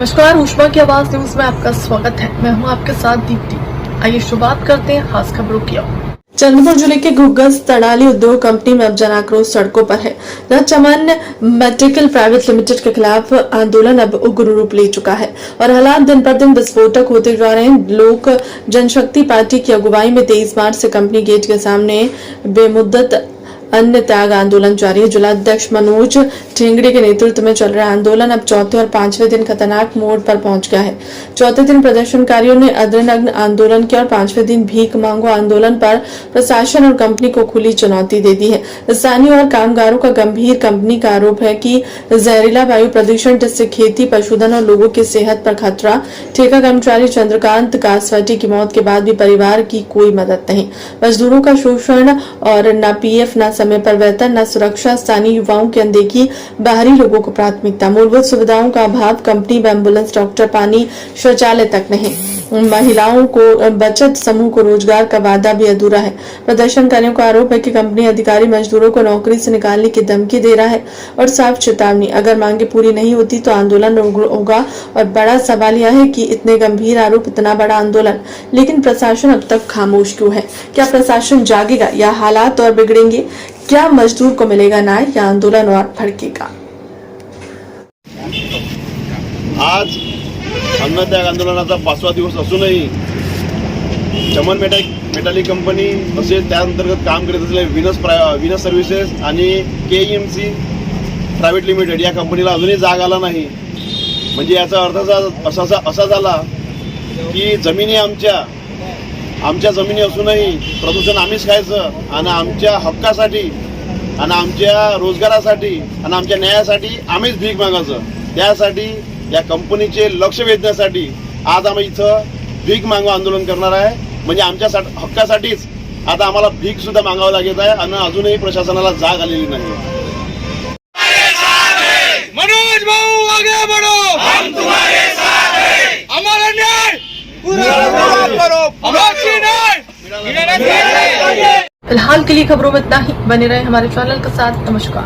नमस्कार, उष्मा की आवाज न्यूज में आपका स्वागत है। मैं हूं आपके साथ दीप्ति। आइए शुरुआत करते हैं खास खबरों की ओर। चंद्रपुर जिले के घुग्गस तड़ाली उद्योग कंपनी में अब जन आक्रोश सड़कों पर है। जहां चमन मेडिकल प्राइवेट लिमिटेड के खिलाफ आंदोलन अब उग्र रूप ले चुका है और हालात दिन पर दिन विस्फोटक होते जा रहे हैं। लोक जनशक्ति पार्टी की अगुवाई में 23 मार्च से कंपनी गेट के सामने बेमुद्दत अन्य त्याग आंदोलन जारी है। जिलाध्यक्ष मनोज ठेंगड़े के नेतृत्व में चल रहा आंदोलन अब चौथे और पांचवें दिन खतरनाक मोड़ पर पहुंच गया है। चौथे दिन प्रदर्शनकारियों ने अग्रनग्न आंदोलन किया और पांचवें दिन भीख मांगो आंदोलन पर प्रशासन और कंपनी को खुली चुनौती दे दी है। स्थानीय और कामगारों का गंभीर कंपनी का आरोप है कि जहरीला वायु प्रदूषण, जिससे खेती, पशुधन और लोगों की सेहत पर खतरा। ठेका कर्मचारी चंद्रकांत कासवाटी की मौत के बाद भी परिवार की कोई मदद नहीं। मजदूरों का शोषण और न पीएफ, न समय पर वेतन, न सुरक्षा, स्थानीय युवाओं की अनदेखी, बाहरी लोगों को प्राथमिकता, मूलभूत सुविधाओं का अभाव, कंपनी में एम्बुलेंस, डॉक्टर, पानी, शौचालय तक नहीं। महिलाओं को बचत समूह को रोजगार का वादा भी अधूरा है। प्रदर्शनकारियों का आरोप है कि कंपनी अधिकारी मजदूरों को नौकरी से निकालने की धमकी दे रहा है और साफ चेतावनी, अगर मांगे पूरी नहीं होती तो आंदोलन होगा। और बड़ा सवाल यह है कि इतने गंभीर आरोप, इतना बड़ा आंदोलन, लेकिन प्रशासन अब तक खामोश क्यों है? क्या प्रशासन जागेगा या हालात और बिगड़ेंगे? क्या मजदूर को मिलेगा न्याय या आंदोलन और भड़केगा? आज अन्नत्याग आंदोलनाचा 5वा दिवस असूनही चमन मेटॅलिक कंपनी तसेच त्या अंतर्गत काम करत असलेल्या विनस सर्व्हिसेस आणि KEMC प्रायव्हेट लिमिटेड या कंपनीला अजूनही जाग आला नाही। म्हणजे याचा अर्थ असा झाला की जमिनी आमच्या जमिनी असूनही प्रदूषण आम्हीच खायचं आणि आमच्या हक्कासाठी आणि आमच्या रोजगारासाठी आणि आमच्या न्यायासाठी आम्हीच भीक मागायचं। त्यासाठी या कंपनीचे लक्ष वेधण्यासाठी आज आम्ही इथं भीक मागो आंदोलन करणार आहे। म्हणजे आमच्या हक्कासाठीच आता आम्हाला भीक सुद्धा मागावं लागत आहे आणि अजूनही प्रशासनाला जाग आलेली नाही। मनोज भाऊ आगे बढ़ो, हम तुम्हारे साथ हैं, हमारा न्याय पूरा करो, हमारी न्याय। फिलहाल के लिए खबरों में इतना ही। बने रहे हमारे चैनल के साथ। नमस्कार।